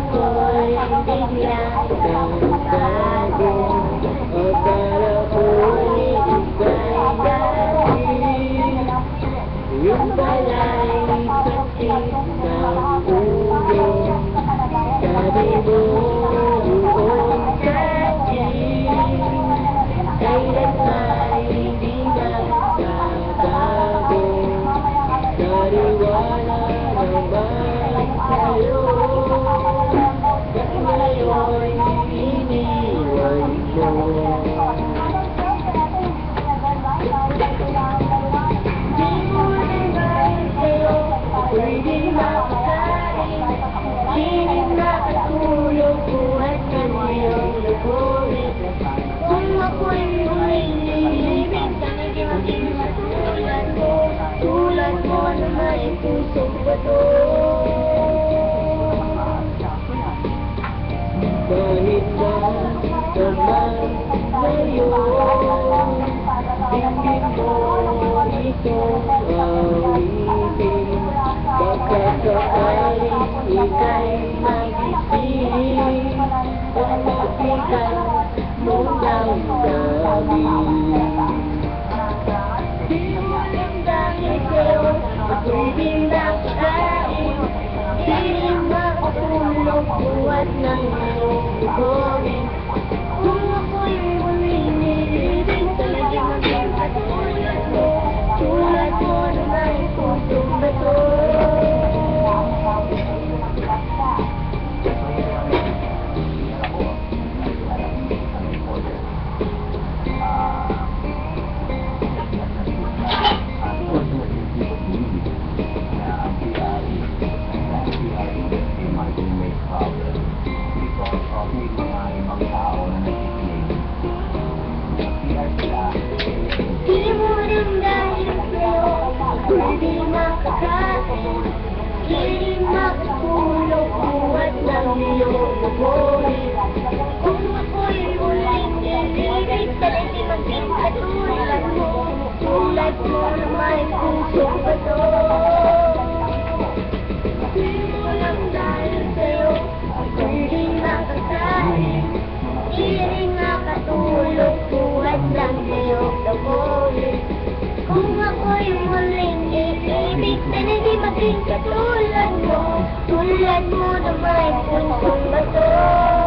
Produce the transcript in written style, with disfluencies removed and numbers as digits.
ko'y biglang nagbago. Akala ko'y ika'y dahil yung pala'y sakit ng ulo. Sabi mo buong sakit, kailan ay di magbabago. Nariwala naman sa'yo, ngayon iniwan mo. Di mo nanggaling sa'yo, ako'y di makakain. Di rin nakatulog, buhat ng iyong lubuhin. Kung ako'y umiibig, sana'y maging matulad mo. Tulad mo na may pusong bato. Kahit na naman ngayon, tingin mo itong awitin. Baka sakaling ika'y magising, at mapigan mong damdamin. Di mo lang dahil sa'yo, ako'y di nakakain. Di rin makatulog, buhat ng iyong lubuhin. Kung ako'y muling nilibig, talaga maging katulad mo. Tulad mo na may pusong bato. Di mo rin dahil sa'yo, ako'y di makakain. Di rin makatulog, buhat ng iyong lubuhin. Kung ako'y muling nilibig, talaga maging katulad mo. Tulad mo na may pusong bato. Di mo lang dahil sa'yo, ako'y di makakain. Di rin makatulog, buhat ng iyong lubuhin. Kung ako'y muling iibig, sana'y maging katulad mo. Tulad mo na may punsong bato.